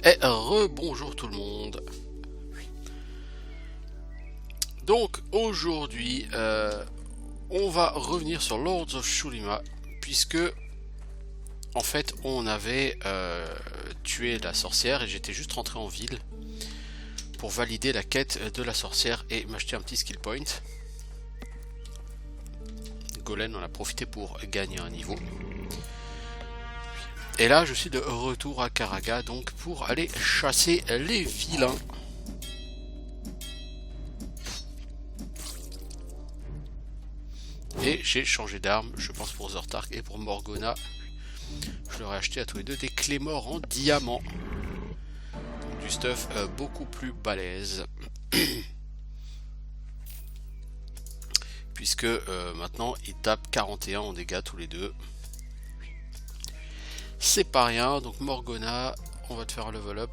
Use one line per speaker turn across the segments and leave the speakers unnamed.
Et rebonjour tout le monde. Donc aujourd'hui, on va revenir sur Lords of Shurima, puisque en fait on avait tué la sorcière et j'étais juste rentré en ville pour valider la quête de la sorcière et m'acheter un petit skill point. Golem en a profité pour gagner un niveau. Et là je suis de retour à Karaga donc pour aller chasser les vilains. Et j'ai changé d'arme, je pense pour Zortark et pour Morgana. Je leur ai acheté à tous les deux des clés morts en diamant. Donc du stuff beaucoup plus balèze. Puisque maintenant ils tapent 41 en dégâts tous les deux. C'est pas rien, donc Morgana, on va te faire un level up.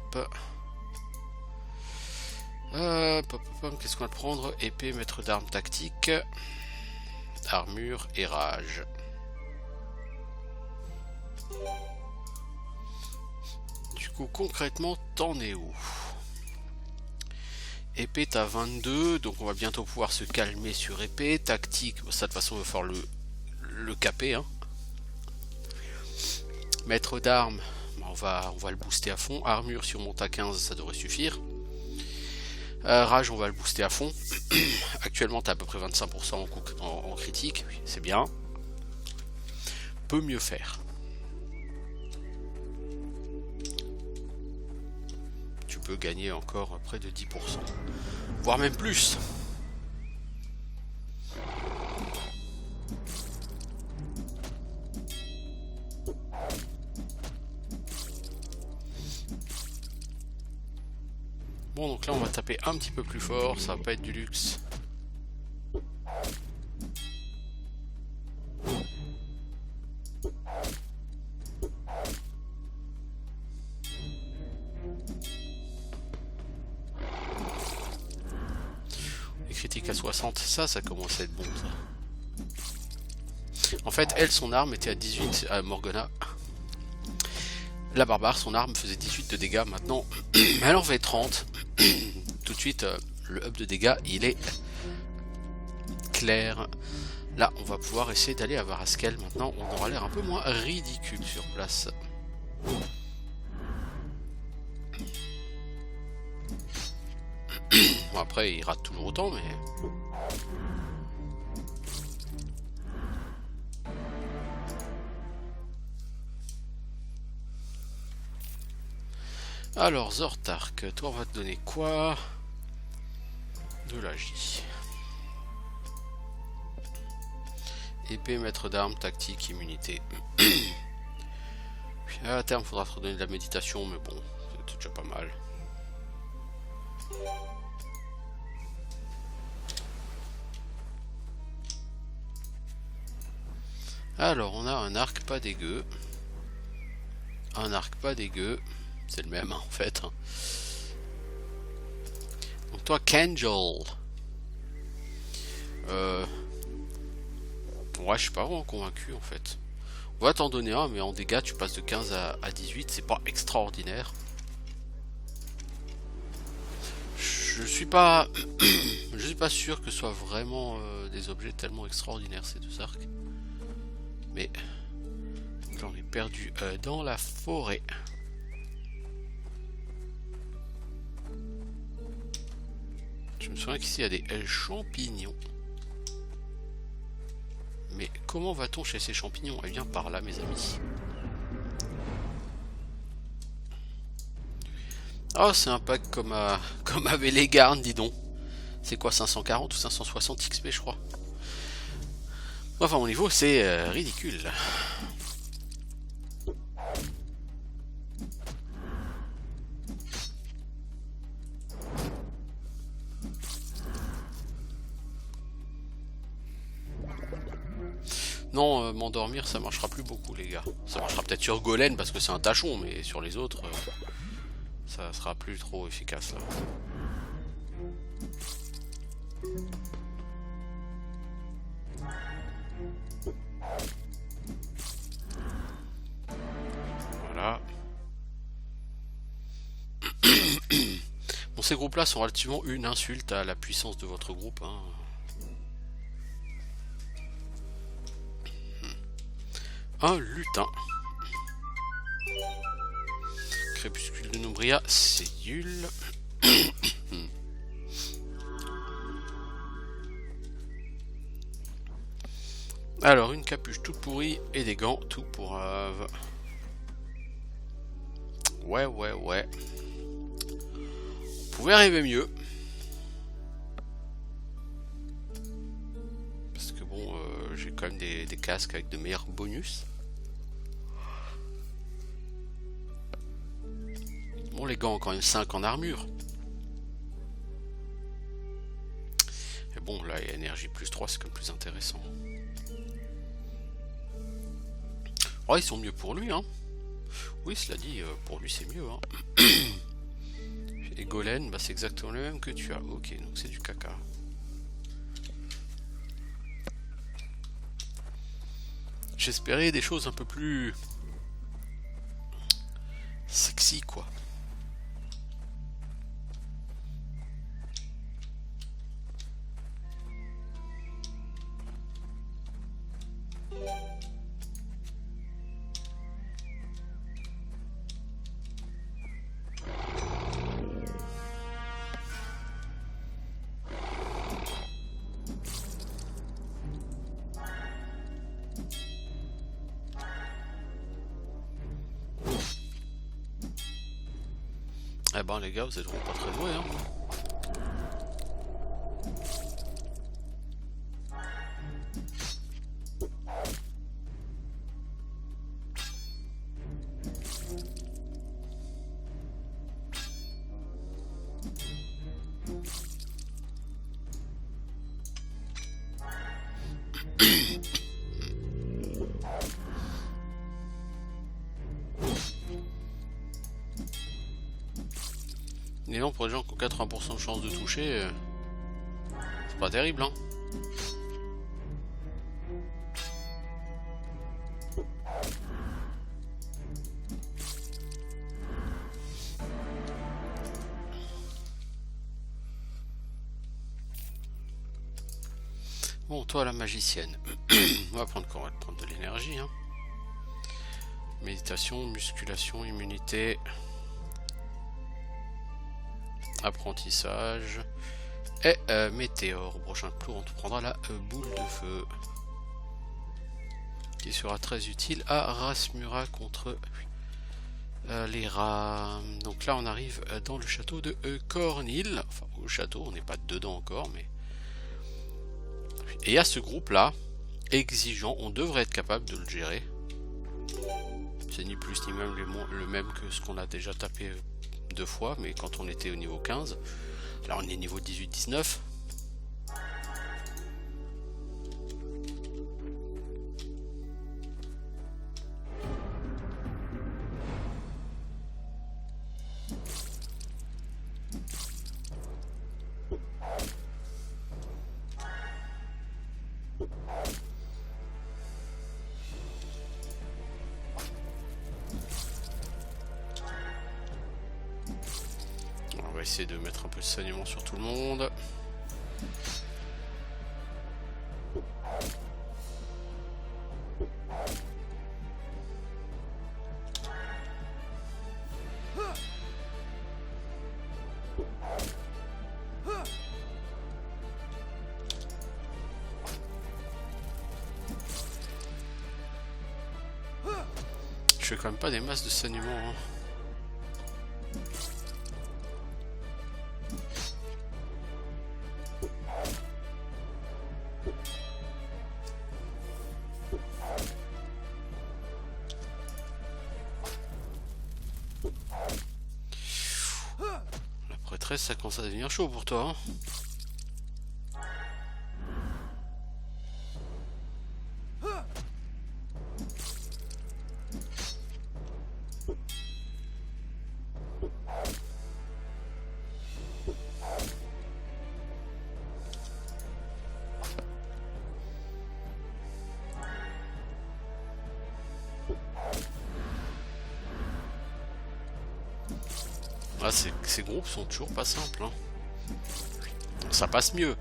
Qu'est-ce qu'on va te prendre? Épée, maître d'armes tactique, armure et rage. Du coup, concrètement, t'en es où? Épée, t'as 22, donc on va bientôt pouvoir se calmer sur épée. Tactique, ça de toute façon, il va falloir le caper. Hein. Maître d'armes, on va le booster à fond. Armure, si on monte à 15, ça devrait suffire. Rage, on va le booster à fond. Actuellement, t'as à peu près 25% en critique, c'est bien. Peut mieux faire. Tu peux gagner encore près de 10%, voire même plus. Bon, donc là on va taper un petit peu plus fort, ça va pas être du luxe. Les critiques à 60, ça commence à être bon ça. En fait, elle, son arme était à 18 à Morgana. La barbare, son arme faisait 18 de dégâts, maintenant elle en fait 30. Tout de suite, le up de dégâts, il est clair. Là, on va pouvoir essayer d'aller à Varaskel. Maintenant, on aura l'air un peu moins ridicule sur place. Bon, après, il rate toujours autant, mais... Alors, Zortark, toi, on va te donner quoi? De la J. Épée, maître d'armes, tactique, immunité. À terme, il faudra te redonner de la méditation, mais bon, c'est déjà pas mal. Alors, on a un arc pas dégueu. Un arc pas dégueu. C'est le même, hein, en fait. Donc toi, Kangel. Ouais, je suis pas vraiment convaincu, en fait. On va t'en donner un, mais en dégâts, tu passes de 15 à 18. C'est pas extraordinaire. Je suis pas... je suis pas sûr que ce soit vraiment des objets tellement extraordinaires, ces deux arcs. Mais... j'en ai perdu dans la forêt. Je me souviens qu'ici il y a des champignons. Mais comment va-t-on chez ces champignons? Eh bien par là mes amis. Oh c'est un pack comme avait les gardes dis donc. C'est quoi 540 ou 560 XP je crois. Enfin mon niveau c'est ridicule. Non, m'endormir ça marchera plus beaucoup les gars. Ça marchera peut-être sur Golem parce que c'est un tachon, mais sur les autres, ça sera plus trop efficace là. Voilà. ces groupes-là sont relativement une insulte à la puissance de votre groupe. Hein. Un lutin. Crépuscule de Numbria, cellule. Alors, une capuche toute pourrie et des gants tout pourraves. Ouais. On pouvait arriver mieux. Parce que bon, j'ai quand même des casques avec de meilleurs bonus. Bon, les gants ont quand même 5 en armure. Et bon, là, énergie plus 3, c'est quand même plus intéressant. Oh, ils sont mieux pour lui, hein. Oui, cela dit, pour lui, c'est mieux, hein. Et Golem, bah, c'est exactement le même que tu as. Ok, donc c'est du caca. J'espérais des choses un peu plus sexy, quoi. Eh ben les gars, vous êtes vraiment pas très doués, hein. Et non, pour les gens qui ont 80% de chance de toucher, c'est pas terrible, hein. Bon, toi la magicienne. On va prendre quoi? On va prendre de l'énergie, hein. Méditation, musculation, immunité. Apprentissage. Et météore. Au prochain tour, on te prendra la boule de feu. Qui sera très utile à Rasmura contre les rats. Donc là, on arrive dans le château de Cornhill. Enfin, au château, on n'est pas dedans encore, mais... Et il y a ce groupe-là, exigeant. On devrait être capable de le gérer. C'est ni plus ni même le même que ce qu'on a déjà tapé 2 fois, mais quand on était au niveau 15. Là, on est niveau 18-19. On va essayer de mettre un peu de saignement sur tout le monde. Je fais quand même pas des masses de saignement, hein. La prêtresse, ça commence à devenir chaud pour toi, hein. Ah, ces groupes sont toujours pas simples. Hein. Ça passe mieux.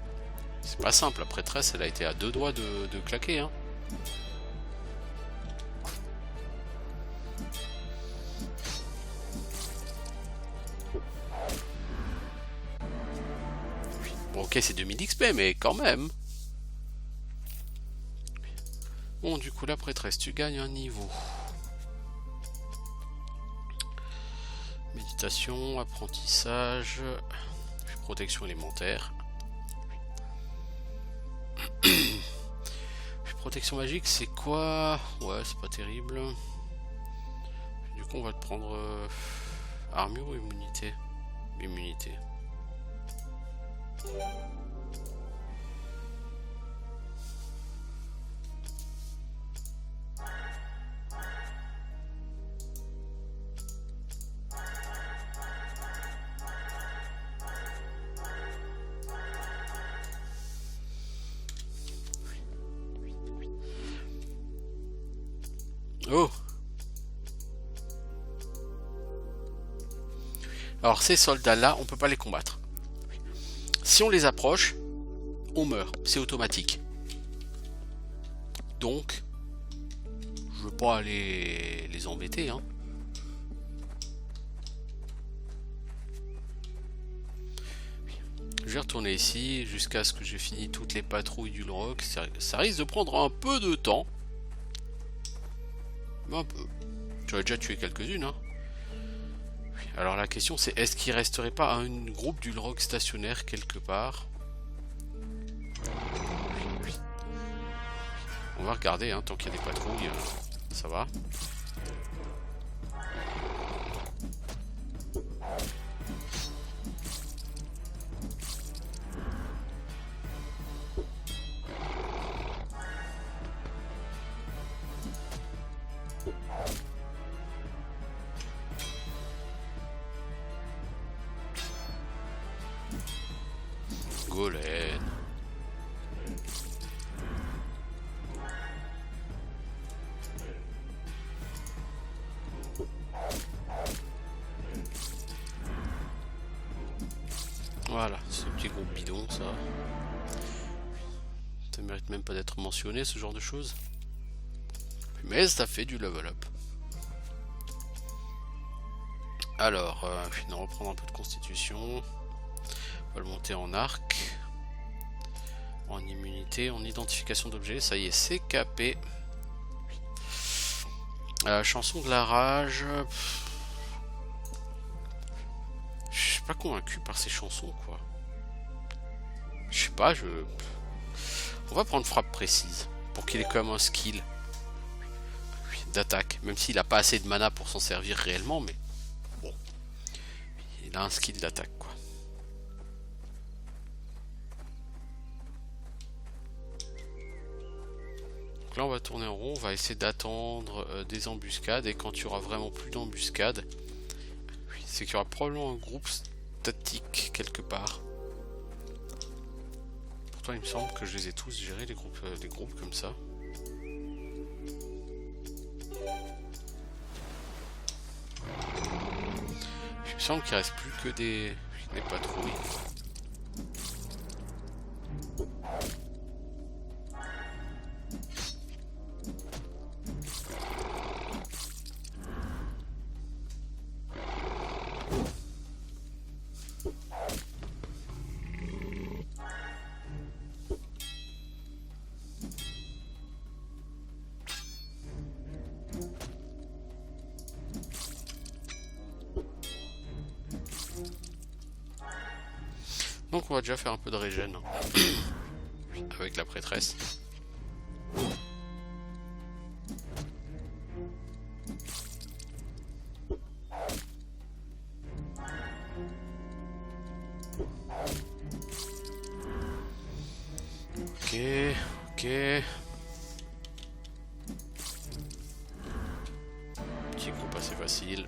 C'est pas simple, la prêtresse, elle a été à deux doigts de claquer. Hein. Bon, ok, c'est 2000 XP, mais quand même. Bon, du coup, la prêtresse, tu gagnes un niveau. Méditation, apprentissage, protection élémentaire. Protection magique, c'est quoi? Ouais, c'est pas terrible. Du coup, on va te prendre armure ou immunité? Immunité. Oh! Alors ces soldats-là, on peut pas les combattre. Si on les approche, on meurt. C'est automatique. Donc, je veux pas aller les embêter, hein. Je vais retourner ici jusqu'à ce que j'ai fini toutes les patrouilles du Lrock. Ça risque de prendre un peu de temps. Un peu. J'aurais déjà tué quelques-unes, hein. Alors la question c'est, est-ce qu'il resterait pas un groupe du Lrock stationnaire quelque part? On va regarder, hein, tant qu'il y a des patrouilles, ça va. Golem. Voilà, ce petit groupe bidon, ça. Ça mérite même pas d'être mentionné, ce genre de choses. Mais ça fait du level up. Alors, on va reprendre un peu de constitution. On va le monter en arc. En immunité, en identification d'objets. Ça y est, c'est capé. Chanson de la rage. Je suis pas convaincu par ces chansons, quoi. Je sais pas, on va prendre frappe précise. Pour qu'il ait quand même un skill d'attaque. Même s'il a pas assez de mana pour s'en servir réellement, mais bon. Il a un skill d'attaque, quoi. Donc là, on va tourner en rond. On va essayer d'attendre des embuscades. Et quand il y aura vraiment plus d'embuscades, c'est qu'il y aura probablement un groupe statique quelque part. Pourtant, il me semble que je les ai tous gérés, les groupes comme ça. Il me semble qu'il reste plus que des patrouilles. Donc on va déjà faire un peu de régène avec la prêtresse. Ok, ok. Petit groupe assez facile.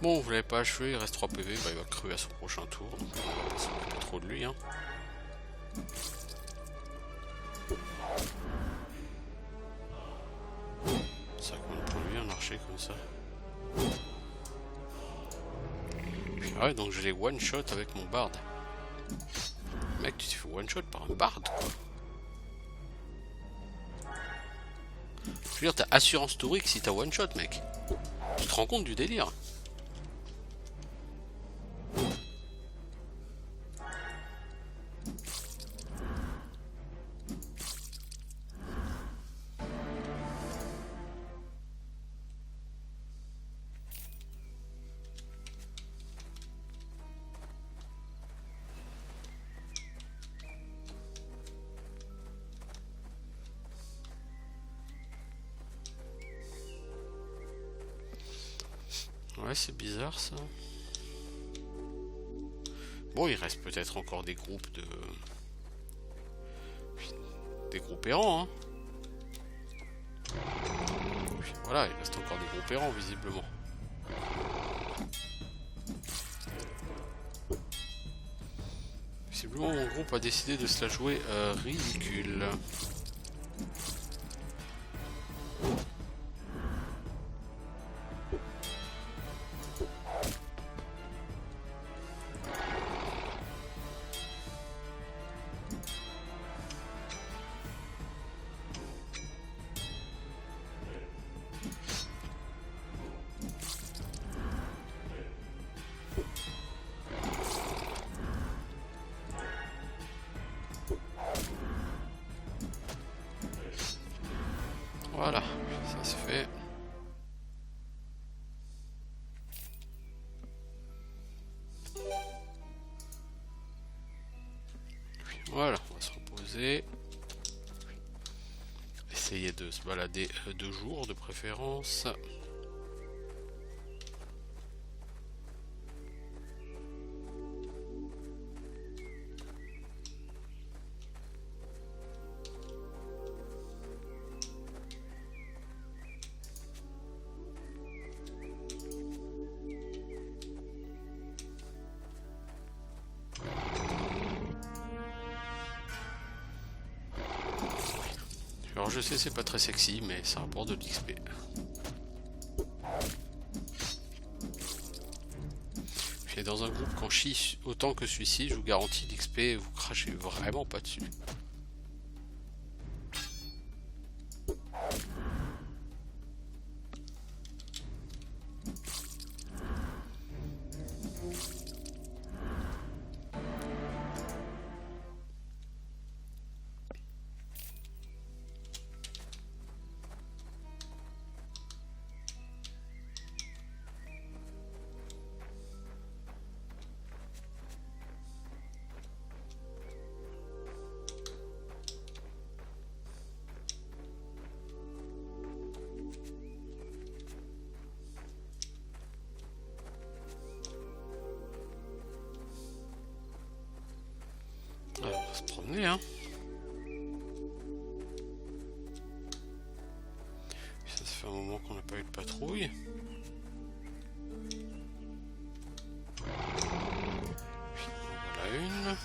Bon, vous l'avez pas achevé, il reste 3 PV, bah, il va crever à son prochain tour, donc on va pas s'occuper trop de lui. Hein. Ça compte pour lui un archer comme ça. Ouais, donc je l'ai one shot avec mon bard. Mec, tu t'es fait one shot par un bard quoi. Je veux dire, t'as assurance taurique si t'as one shot, mec. Tu te rends compte du délire? Ouais, c'est bizarre ça. Bon, il reste peut-être encore des groupes de... Des groupes errants, hein. Voilà, il reste encore des groupes errants, visiblement. Visiblement, mon groupe a décidé de se la jouer ridicule. Voilà, ça c'est fait. Voilà, on va se reposer. Essayer de se balader 2 jours de préférence. Alors je sais c'est pas très sexy mais ça rapporte de l'XP. Et dans un groupe quand chie autant que celui-ci, je vous garantis l'XP, vous crachez vraiment pas dessus. Alors, on va se promener, hein. Ça fait un moment qu'on n'a pas eu de patrouille. Voilà une.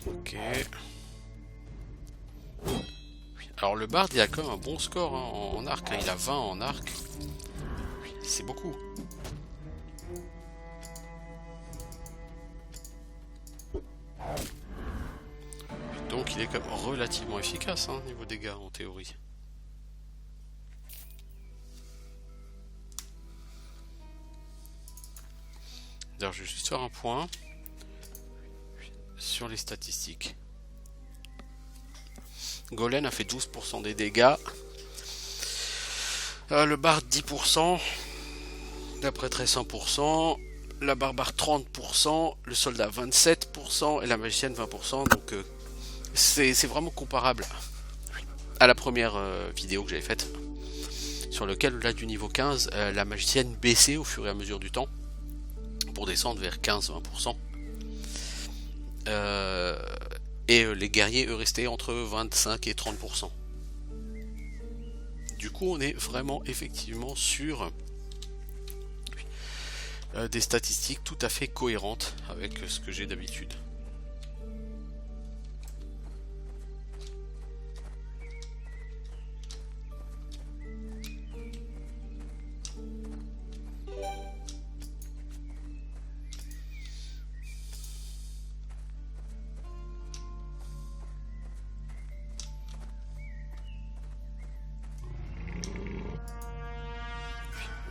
Ok. Alors le bard il a quand même un bon score hein, en arc, hein. Il a 20 en arc. C'est beaucoup. Donc il est quand même relativement efficace hein, niveau dégâts en théorie. D'ailleurs je vais juste faire un point sur les statistiques. Golem a fait 12% des dégâts. Le bard 10%. La prêtresse 1%. La barbare 30%. Le soldat 27%. Et la magicienne 20%. Donc c'est vraiment comparable à la première vidéo que j'avais faite. Sur lequel, au-delà du niveau 15, la magicienne baissait au fur et à mesure du temps. Pour descendre vers 15-20%. Et les guerriers, eux, restaient entre 25 et 30%. Du coup, on est vraiment effectivement sur des statistiques tout à fait cohérentes avec ce que j'ai d'habitude.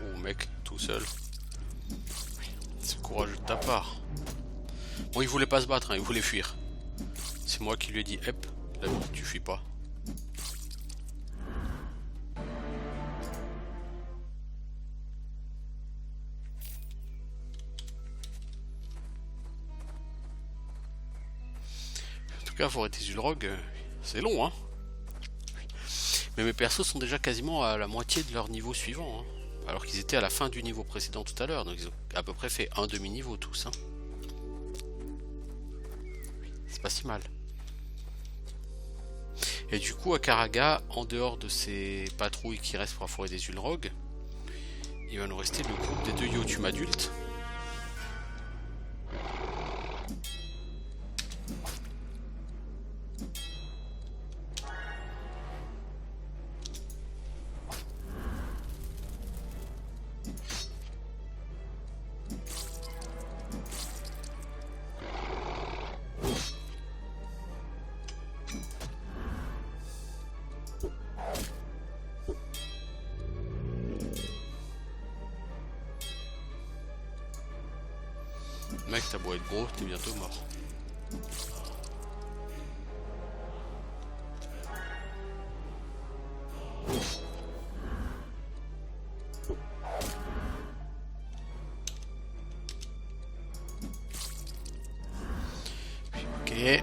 Oh mec, tout seul. C'est courageux de ta part. Bon, il voulait pas se battre, hein, il voulait fuir. C'est moi qui lui ai dit, hep, là, tu fuis pas. En tout cas, pour être des Ulrog, c'est long, hein. Mais mes persos sont déjà quasiment à la moitié de leur niveau suivant, hein. Alors qu'ils étaient à la fin du niveau précédent tout à l'heure, donc ils ont à peu près fait un demi-niveau tous, hein. C'est pas si mal. Et du coup, à Karaga, en dehors de ces patrouilles qui restent pour la forêt des Ulrog, il va nous rester le groupe des 2 Yotum adultes. Mec, t'as beau être gros, t'es bientôt mort. Ok.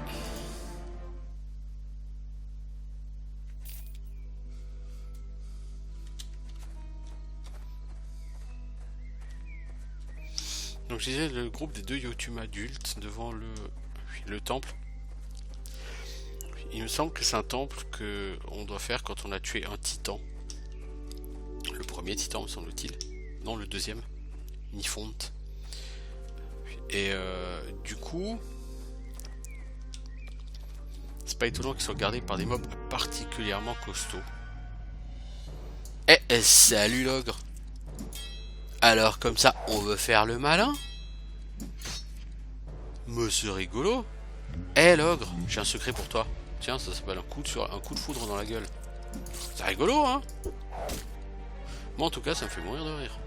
Donc je disais le groupe des 2 Yotum adultes devant le temple. Il me semble que c'est un temple que on doit faire quand on a tué un titan. Le premier titan, me semble-t-il. Non, le deuxième. Nifonte. Et du coup, c'est pas étonnant qu'ils soient gardés par des mobs particulièrement costauds. Eh, salut l'ogre. Alors comme ça, on veut faire le malin? Mais c'est rigolo. Eh l'ogre, j'ai un secret pour toi. Tiens, ça s'appelle un coup de foudre dans la gueule. C'est rigolo, hein? Moi en tout cas, ça me fait mourir de rire.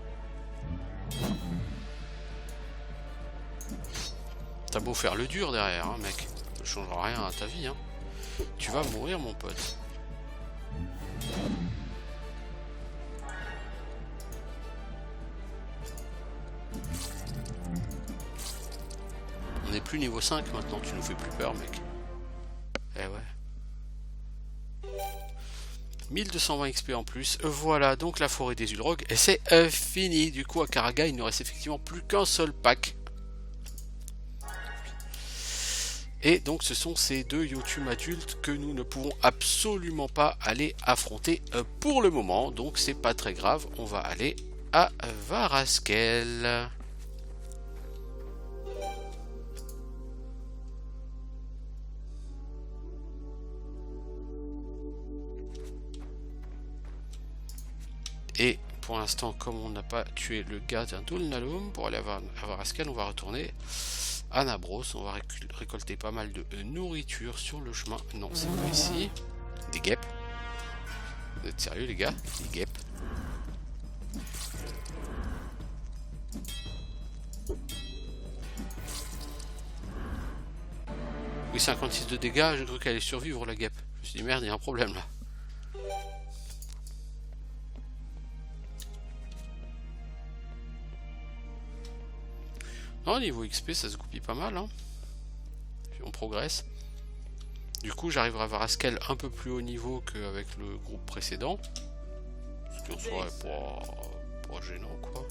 T'as beau faire le dur derrière, hein, mec. Ça ne changera rien à ta vie, hein. Tu vas mourir, mon pote. On n'est plus niveau 5 maintenant, tu nous fais plus peur, mec. Eh ouais. 1220 XP en plus. Voilà, donc la forêt des Ulrog. Et c'est fini. Du coup, à Karaga, il ne reste effectivement plus qu'un seul pack. Et donc, ce sont ces 2 Yotum adultes que nous ne pouvons absolument pas aller affronter pour le moment. Donc, c'est pas très grave. On va aller à Varaskel. Et pour l'instant, comme on n'a pas tué le gars d'un Dulnalum, pour aller à Varaskel, on va retourner à Nabros. On va récolter pas mal de nourriture sur le chemin. Non, c'est pas ici. Des guêpes. Vous êtes sérieux, les gars? Des guêpes. Oui, 56 de dégâts. J'ai cru qu'elle allait survivre, la guêpe. Je me suis dit merde, il y a un problème là. Non, niveau XP, ça se goupille pas mal. Hein. Puis on progresse. Du coup, j'arriverai à avoir Haskell un peu plus haut niveau qu'avec le groupe précédent. Ce qui en soit pas gênant, quoi.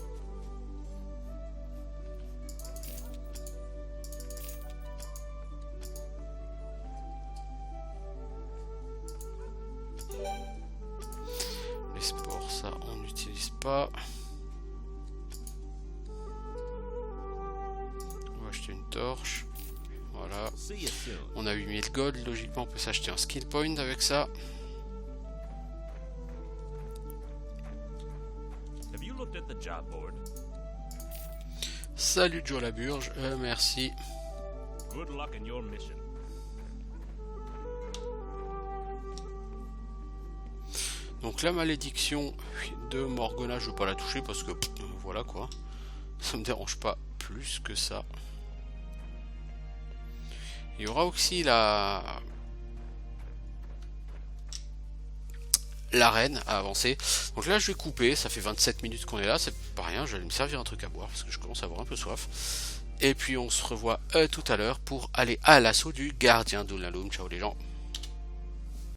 Les sports, ça, on n'utilise pas. On va acheter une torche. Voilà. On a 8000 gold. Logiquement, on peut s'acheter un skill point avec ça. Salut Joe Laburge. Merci. Donc la malédiction de Morgana, je veux pas la toucher parce que voilà quoi. Ça me dérange pas plus que ça. Il y aura aussi l'arène à avancer. Donc là je vais couper, ça fait 27 minutes qu'on est là, c'est pas rien, je vais me servir un truc à boire parce que je commence à avoir un peu soif. Et puis on se revoit tout à l'heure pour aller à l'assaut du gardien d'Ulalum. Ciao les gens.